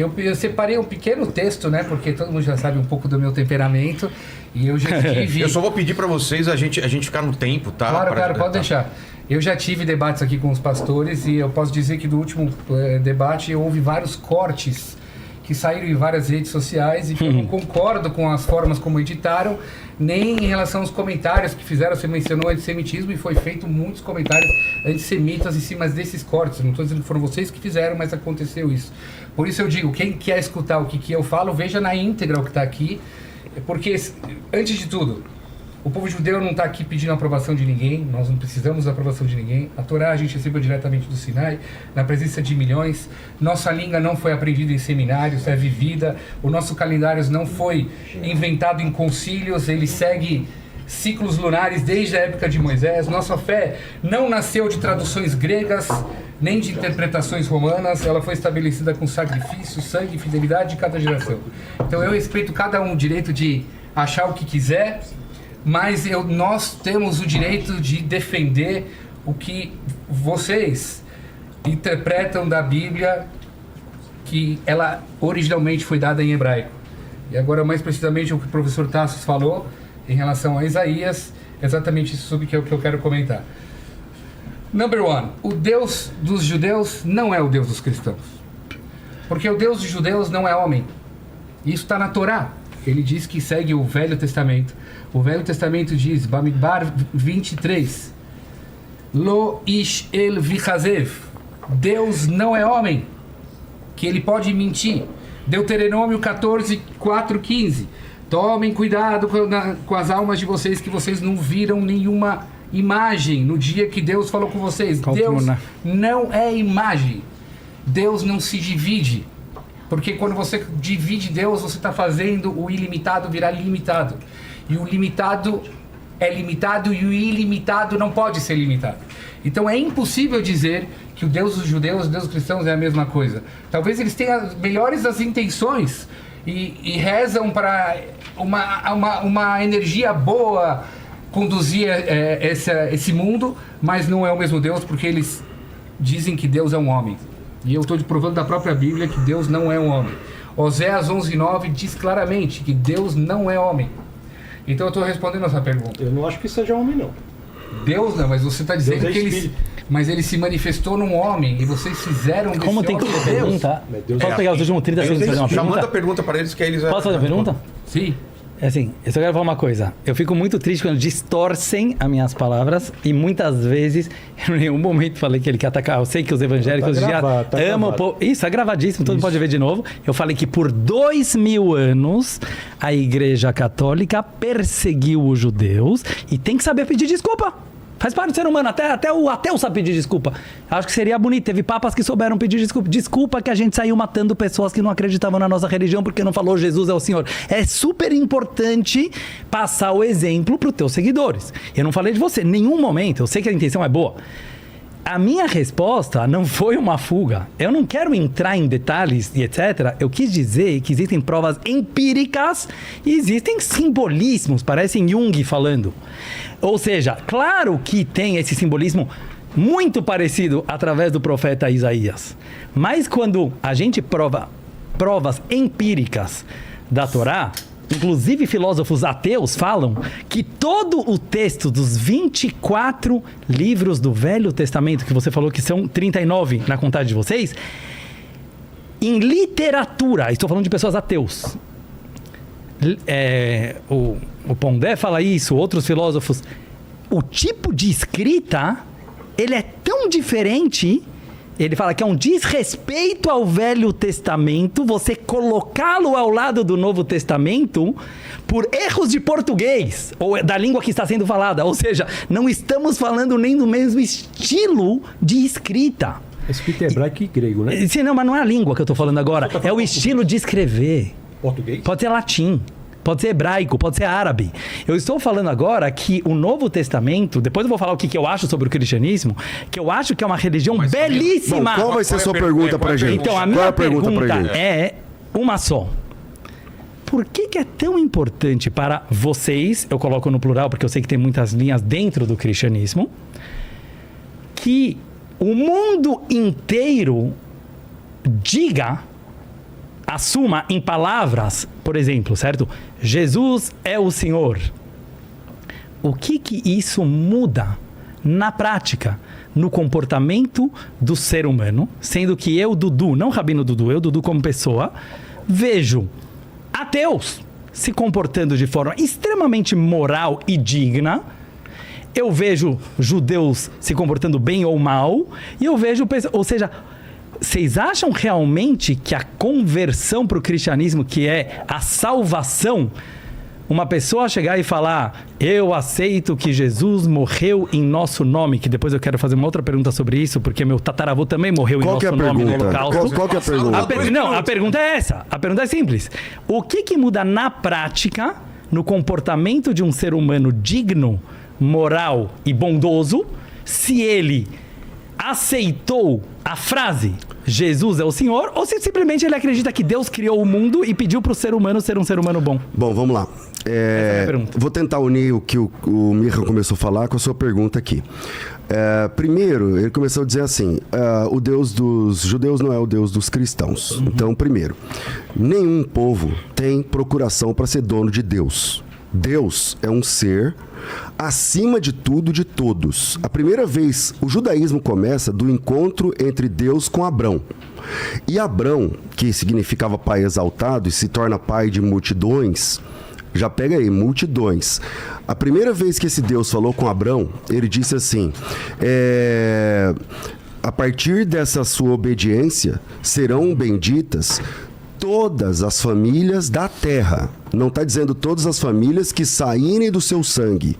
Eu separei um pequeno texto, né? Porque todo mundo já sabe um pouco do meu temperamento. E eu já tive... Eu só vou pedir para vocês a gente ficar no tempo, tá? Claro, pode deixar. Eu já tive debates aqui com os pastores e eu posso dizer que do último debate houve vários cortes que saíram em várias redes sociais e que eu não concordo com as formas como editaram, nem em relação aos comentários que fizeram. Você mencionou antissemitismo e foi feito muitos comentários antissemitas em cima desses cortes. Não estou dizendo que foram vocês que fizeram, mas aconteceu isso. Por isso eu digo, quem quer escutar o que eu falo, veja na íntegra o que está aqui, porque, antes de tudo, o povo judeu não está aqui pedindo a aprovação de ninguém, nós não precisamos da aprovação de ninguém. A Torá a gente recebeu diretamente do Sinai, na presença de milhões. Nossa língua não foi aprendida em seminários, é vivida. O nosso calendário não foi inventado em concílios, ele segue ciclos lunares desde a época de Moisés. Nossa fé não nasceu de traduções gregas, nem de interpretações romanas. Ela foi estabelecida com sacrifício, sangue e fidelidade de cada geração. Então eu respeito cada um o direito de achar o que quiser, mas nós temos o direito de defender o que vocês interpretam da Bíblia, que ela originalmente foi dada em hebraico. E agora, mais precisamente, o que o professor Tassos falou em relação a Isaías, exatamente isso sobre que é o que eu quero comentar. Number one, o Deus dos judeus não é o Deus dos cristãos. Porque o Deus dos judeus não é homem. Isso está na Torá. Ele diz que segue o Velho Testamento. O Velho Testamento diz, Bamidbar 23, Lo ish el vichazev, Deus não é homem, que ele pode mentir. Deuteronômio 14, 4, 15, tomem cuidado com as almas de vocês, que vocês não viram nenhuma imagem no dia que Deus falou com vocês. Deus não é imagem. Deus não se divide. Porque quando você divide Deus, você está fazendo o ilimitado virar limitado. E o limitado é limitado e o ilimitado não pode ser limitado. Então é impossível dizer que o Deus dos judeus e o Deus dos cristãos é a mesma coisa. Talvez eles tenham as melhores das intenções e rezam para uma energia boa conduzir esse mundo, mas não é o mesmo Deus, porque eles dizem que Deus é um homem. E eu estou provando da própria Bíblia que Deus não é um homem. Oséias 11:9 diz claramente que Deus não é homem. Então eu estou respondendo essa pergunta. Eu não acho que seja homem, não. Deus não, mas você está dizendo que ele se manifestou num homem e vocês fizeram desse Como tem que homem perguntar? Posso pegar os últimos 30 segundos e fazer uma Já pergunta? manda a pergunta para eles que eles... Posso fazer uma pergunta? Sim. É assim, eu só quero falar uma coisa. Eu fico muito triste quando distorcem as minhas palavras e muitas vezes, em nenhum momento falei que ele quer atacar. Eu sei que os evangélicos já amam o povo. Isso, é gravadíssimo, todo mundo pode ver de novo. Eu falei que por 2000 anos a Igreja Católica perseguiu os judeus e tem que saber pedir desculpa. Faz parte do ser humano, até o ateu sabe pedir desculpa. Acho que seria bonito. Teve papas que souberam pedir desculpa. Desculpa que a gente saiu matando pessoas que não acreditavam na nossa religião porque não falou Jesus é o Senhor. É super importante passar o exemplo para os teus seguidores. Eu não falei de você em nenhum momento. Eu sei que a intenção é boa. A minha resposta não foi uma fuga. Eu não quero entrar em detalhes e etc. Eu quis dizer que existem provas empíricas e existem simbolismos. Parecem Jung falando. Ou seja, claro que tem esse simbolismo muito parecido através do profeta Isaías. Mas quando a gente provas empíricas da Torá, inclusive filósofos ateus falam que todo o texto dos 24 livros do Velho Testamento, que você falou que são 39 na contagem de vocês, em literatura, estou falando de pessoas ateus, o Pondé fala isso, outros filósofos, o tipo de escrita, ele é tão diferente, ele fala que é um desrespeito ao Velho Testamento, você colocá-lo ao lado do Novo Testamento por erros de português, ou da língua que está sendo falada, ou seja, não estamos falando nem do mesmo estilo de escrita. Escrita hebraico e grego, né? Sim, não, mas não é a língua que eu estou falando agora, é o estilo de escrever. Português? Pode ser latim, pode ser hebraico, pode ser árabe. Eu estou falando agora que o Novo Testamento, depois eu vou falar o que eu acho sobre o cristianismo, que eu acho que é uma religião belíssima. Bom, qual vai ser a sua pergunta pra gente? Então, a minha pergunta é uma só. Por que é tão importante para vocês, eu coloco no plural porque eu sei que tem muitas linhas dentro do cristianismo, que o mundo inteiro diga assuma em palavras, por exemplo, certo? Jesus é o Senhor. O que isso muda na prática, no comportamento do ser humano, sendo que eu, Dudu, não Rabino Dudu, eu, Dudu como pessoa, vejo ateus se comportando de forma extremamente moral e digna, eu vejo judeus se comportando bem ou mal, e eu vejo, ou seja, vocês acham realmente que a conversão para o cristianismo, que é a salvação, uma pessoa chegar e falar, eu aceito que Jesus morreu em nosso nome, que depois eu quero fazer uma outra pergunta sobre isso, porque meu tataravô também morreu em nosso nome no Holocausto. Qual que é a pergunta? Não, a pergunta é essa. A pergunta é simples. O que muda na prática, no comportamento de um ser humano digno, moral e bondoso, se ele aceitou a frase Jesus é o Senhor, ou se simplesmente ele acredita que Deus criou o mundo e pediu para o ser humano ser um ser humano bom? Bom, vamos lá. Vou tentar unir o que o Micha começou a falar com a sua pergunta aqui. Primeiro, ele começou a dizer assim, o Deus dos judeus não é o Deus dos cristãos. Então, primeiro, nenhum povo tem procuração para ser dono de Deus. Deus é um ser acima de tudo, de todos. A primeira vez, o judaísmo começa do encontro entre Deus com Abrão. E Abrão, que significava pai exaltado e se torna pai de multidões, já pega aí, multidões. A primeira vez que esse Deus falou com Abrão, ele disse assim, a partir dessa sua obediência, serão benditas todas as famílias da terra. Não está dizendo todas as famílias que saírem do seu sangue,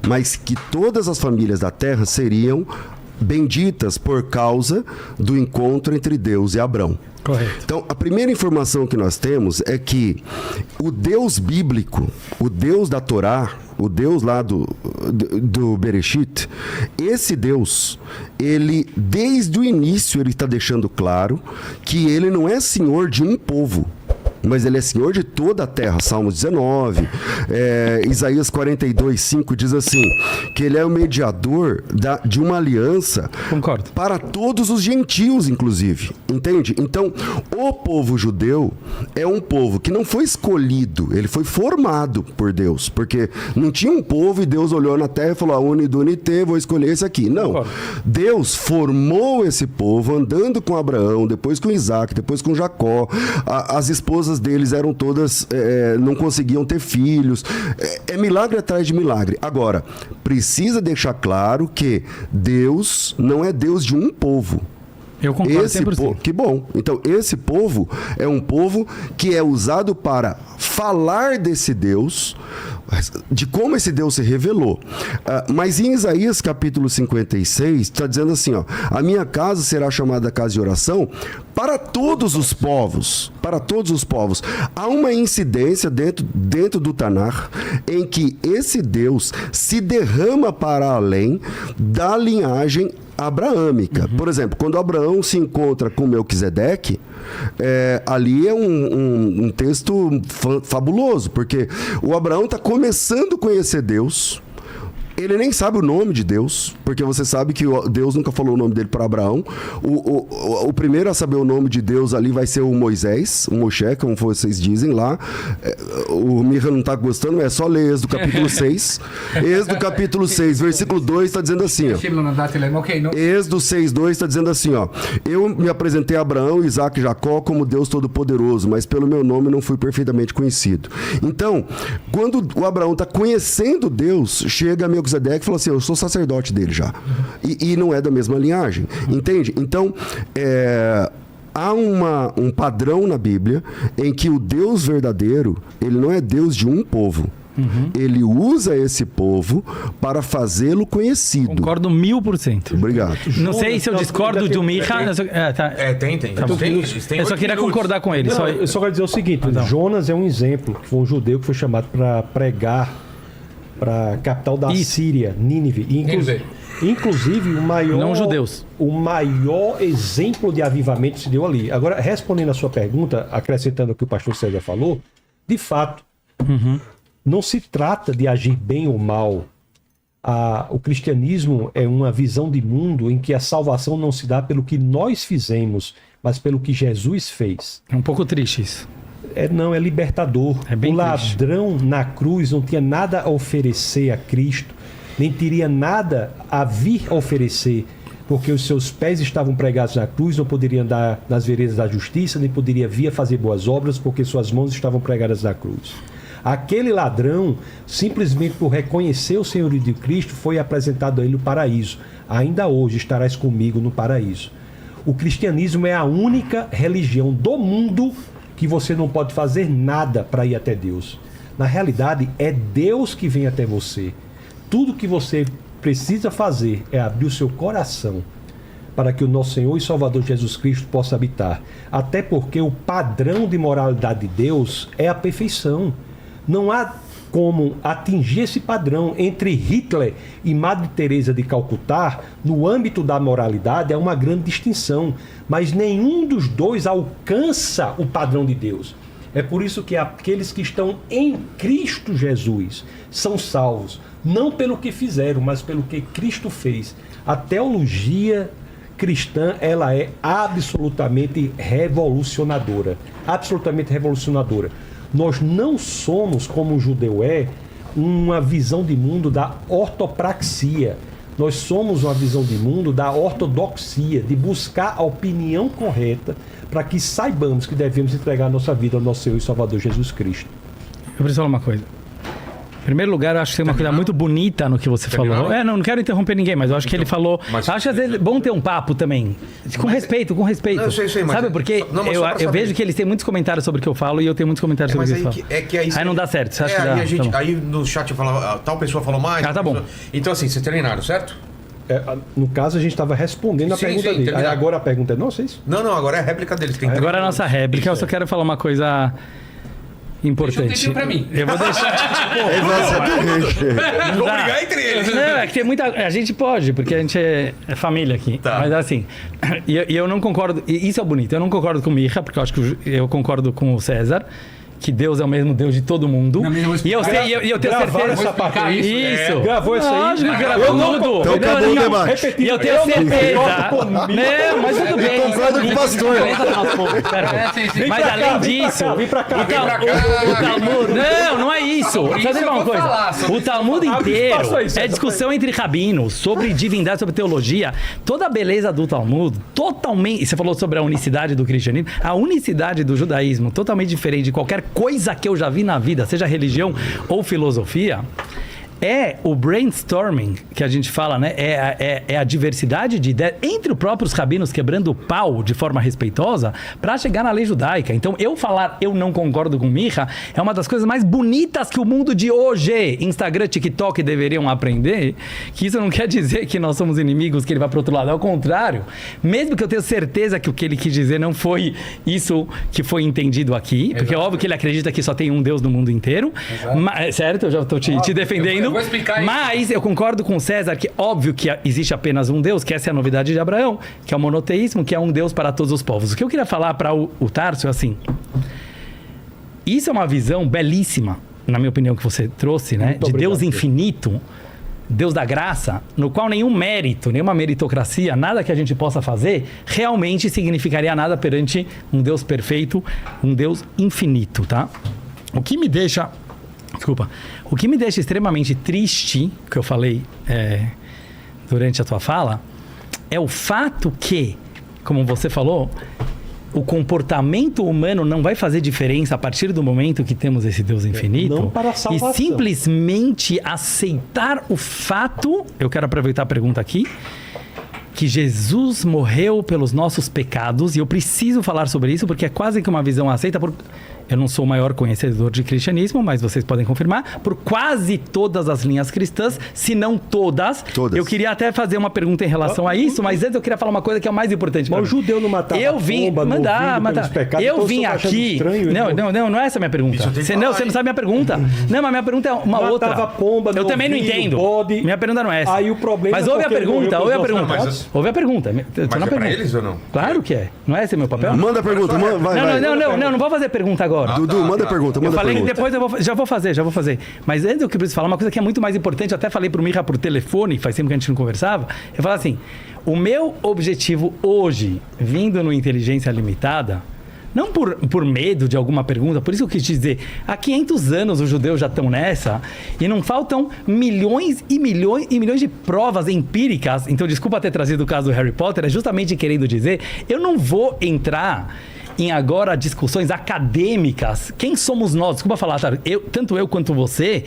mas que todas as famílias da terra seriam benditas por causa do encontro entre Deus e Abrão. Correto. Então, a primeira informação que nós temos é que o Deus bíblico, o Deus da Torá, o Deus lá do Bereshit, esse Deus, ele, desde o início, ele está deixando claro que ele não é senhor de um povo, mas ele é senhor de toda a terra. Salmos 19, Isaías 42, 5 diz assim, que ele é o mediador de uma aliança. Concordo. Para todos os gentios, inclusive, entende? Então, o povo judeu é um povo que não foi escolhido, ele foi formado por Deus, porque não tinha um povo e Deus olhou na terra e falou, unidunité, vou escolher esse aqui. Não, concordo. Deus formou esse povo andando com Abraão, depois com Isaac, depois com Jacó, as esposas deles eram todas, não conseguiam ter filhos, é milagre atrás de milagre. Agora, precisa deixar claro que Deus não é Deus de um povo. Eu concordo 100%. Que bom. Então, esse povo é um povo que é usado para falar desse Deus, de como esse Deus se revelou. Mas em Isaías capítulo 56, está dizendo assim, ó, a minha casa será chamada casa de oração para todos os povos. Para todos os povos. Há uma incidência dentro do Tanar em que esse Deus se derrama para além da linhagem abraâmica. Por exemplo, quando Abraão se encontra com Melquisedeque, ali é um texto fabuloso, porque o Abraão está começando a conhecer Deus. Ele nem sabe o nome de Deus, porque você sabe que Deus nunca falou o nome dele para Abraão. O primeiro a saber o nome de Deus ali vai ser o Moisés, o Moshe, como vocês dizem lá. O Micha não está gostando, é só ler Êxodo capítulo 6. Êxodo capítulo 6, versículo 2 está dizendo assim, ó. Êxodo 6:2 está dizendo assim, ó. Eu me apresentei a Abraão, Isaac e Jacó como Deus Todo-Poderoso, mas pelo meu nome não fui perfeitamente conhecido. Então, quando o Abraão está conhecendo Deus, chega a Melquisedeque e fala assim, eu sou sacerdote dele já. E não é da mesma linhagem. Entende? Então, há um padrão na Bíblia em que o Deus verdadeiro, ele não é Deus de um povo. Ele usa esse povo para fazê-lo conhecido. Concordo 1000%. Obrigado. Não sei se eu discordo do Micha. Tem. Eu só queria concordar com ele. Não, eu só quero dizer o seguinte, Jonas é um exemplo, que foi um judeu que foi chamado para pregar para a capital da Síria, Nínive. Inclusive, o maior... Não judeus. O maior exemplo de avivamento se deu ali. Agora, respondendo a sua pergunta, acrescentando o que o pastor César falou, de fato, não se trata de agir bem ou mal. O cristianismo é uma visão de mundo em que a salvação não se dá pelo que nós fizemos, mas pelo que Jesus fez. É um pouco triste isso. Não, é libertador. É bem o ladrão na cruz não tinha nada a oferecer a Cristo, nem teria nada a vir a oferecer, porque os seus pés estavam pregados na cruz, não poderia andar nas veredas da justiça, nem poderia vir a fazer boas obras, porque suas mãos estavam pregadas na cruz. Aquele ladrão, simplesmente por reconhecer o senhorio de Cristo, foi apresentado a ele no paraíso. Ainda hoje estarás comigo no paraíso. O cristianismo é a única religião do mundo que você não pode fazer nada para ir até Deus. Na realidade, é Deus que vem até você. Tudo que você precisa fazer é abrir o seu coração para que o nosso Senhor e Salvador Jesus Cristo possa habitar. Até porque o padrão de moralidade de Deus é a perfeição. Não há como atingir esse padrão. Entre Hitler e Madre Teresa de Calcutá, no âmbito da moralidade, é uma grande distinção. Mas nenhum dos dois alcança o padrão de Deus. É por isso que aqueles que estão em Cristo Jesus são salvos. Não pelo que fizeram, mas pelo que Cristo fez. A teologia cristã, ela é absolutamente revolucionadora. Absolutamente revolucionadora. Nós não somos, como o judeu uma visão de mundo da ortopraxia. Nós somos uma visão de mundo da ortodoxia, de buscar a opinião correta para que saibamos que devemos entregar a nossa vida ao nosso Senhor e Salvador Jesus Cristo. Eu preciso falar uma coisa. Em primeiro lugar, eu acho que tem uma coisa muito bonita no que você falou. Não quero interromper ninguém, mas eu acho que ele falou... Acho que às vezes é bom ter um papo também. Com respeito. Não, eu sei, mas... Sabe por quê? Eu vejo que eles têm muitos comentários sobre o que eu falo e eu tenho muitos comentários sobre o que eles falam. Aí não dá certo. Você acha que dá? Aí no chat fala, tal pessoa falou mais. Tá bom. Então assim, vocês treinaram, certo? No caso, a gente estava respondendo a pergunta dele. Aí agora a pergunta é nossa, é isso? Não, agora é a réplica deles. Agora é a nossa réplica. Eu só quero falar uma coisa... importante. Deixa um pra mim. Eu vou deixar. Vou brigar entre eles. Não, é que tem muita. A gente pode, porque a gente é família aqui. Tá. Mas assim, e eu não concordo. E isso é bonito. Eu não concordo com o Micha, porque eu acho que eu concordo com o César. Que Deus é o mesmo Deus de todo mundo. E eu tenho certeza. Isso. Gravou isso aí. Gravou tudo. Então acabou o debate. E eu tenho certeza. Não, mas tudo bem. Concordo com o pastor. Mas além disso, Vem pra cá. o Talmud. Não é isso. Deixa eu dizer uma coisa. O Talmud inteiro é discussão entre rabinos sobre divindade, sobre teologia. Toda a beleza do Talmud, totalmente. E você falou sobre a unicidade do cristianismo. A unicidade do judaísmo, totalmente diferente de qualquer coisa que eu já vi na vida, seja religião ou filosofia, é o brainstorming que a gente fala, né? É a diversidade de ideias entre os próprios rabinos quebrando o pau de forma respeitosa para chegar na lei judaica. Então, eu não concordo com Micha é uma das coisas mais bonitas que o mundo de hoje, Instagram, TikTok, deveriam aprender, que isso não quer dizer que nós somos inimigos, que ele vai para outro lado. Ao contrário, mesmo que eu tenha certeza que o que ele quis dizer não foi isso que foi entendido aqui, porque é óbvio que ele acredita que só tem um Deus no mundo inteiro. Mas, certo? Eu já estou te defendendo. Eu vou explicar isso. Mas eu concordo com o César que óbvio que existe apenas um Deus, que essa é a novidade de Abraão, que é o monoteísmo, que é um Deus para todos os povos. O que eu queria falar para o Tarso é assim, isso é uma visão belíssima, na minha opinião, que você trouxe, né? De Deus infinito, Deus da graça, no qual nenhum mérito, nenhuma meritocracia, nada que a gente possa fazer, realmente significaria nada perante um Deus perfeito, um Deus infinito, tá? O que me deixa extremamente triste, que eu falei durante a tua fala, é o fato que, como você falou, o comportamento humano não vai fazer diferença a partir do momento que temos esse Deus infinito. Não para a salvação. E simplesmente aceitar o fato, eu quero aproveitar a pergunta aqui, que Jesus morreu pelos nossos pecados, e eu preciso falar sobre isso porque é quase que uma visão aceita por... Eu não sou o maior conhecedor de cristianismo, mas vocês podem confirmar, por quase todas as linhas cristãs, se não todas. Eu queria até fazer uma pergunta em relação a isso, mas antes eu queria falar uma coisa que é o mais importante. Mas o judeu não matava pomba, eu vim aqui... Não é essa a minha pergunta. Você não sabe a minha pergunta. Não, mas a minha pergunta é uma outra. Pomba, eu também não entendo. Bode. Minha pergunta não é essa. Aí o problema mas ouve a pergunta, ouve a pergunta. Ouve a pergunta. Mas é pra eles ou não? Claro que é. Não é esse meu papel? Manda a pergunta, vai. Não vou fazer pergunta agora. agora. Dudu, manda pergunta, Eu manda falei que pergunta. depois já vou fazer. Mas antes eu preciso falar uma coisa que é muito mais importante. Eu até falei pro Mirra por telefone, faz tempo que a gente não conversava. Eu falo assim, o meu objetivo hoje, vindo no Inteligência Limitada, não por medo de alguma pergunta, por isso eu quis dizer, há 500 anos os judeus já estão nessa e não faltam milhões e milhões e milhões de provas empíricas. Então, desculpa ter trazido o caso do Harry Potter, é justamente querendo dizer, eu não vou entrar em agora discussões acadêmicas. Quem somos nós? Desculpa falar, tá? Tanto eu quanto você,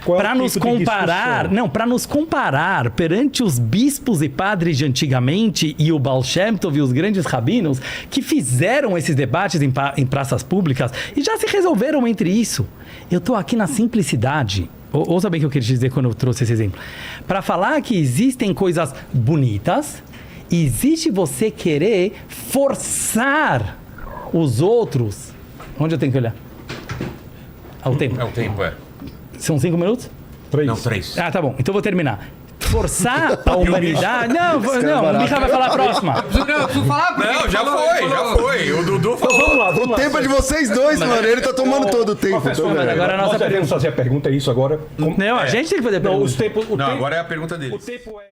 para nos comparar, para nos comparar perante os bispos e padres de antigamente e o Baal Shem Tov e os grandes rabinos que fizeram esses debates em praças públicas e já se resolveram entre isso. Eu estou aqui na simplicidade. Ouça bem o que eu queria dizer quando eu trouxe esse exemplo. Para falar que existem coisas bonitas, existe você querer forçar os outros. Onde eu tenho que olhar? Ao tempo. É o tempo, é. São 5 minutos? 3. Não, 3. Ah, tá bom. Então eu vou terminar. Forçar a humanidade. Não, o Mica vai falar a próxima. Eu preciso falar porque Não, já foi. O Dudu falou. Vamos lá, vamos O lá. tempo é de vocês dois, mano. Ele tá tomando todo o tempo. Professor, Então, velho. agora a nossa nós devemos fazer a pergunta, é isso agora? Não, a gente tem que fazer Não, pergunta. os tempos... Não, agora é a pergunta dele. O tempo é...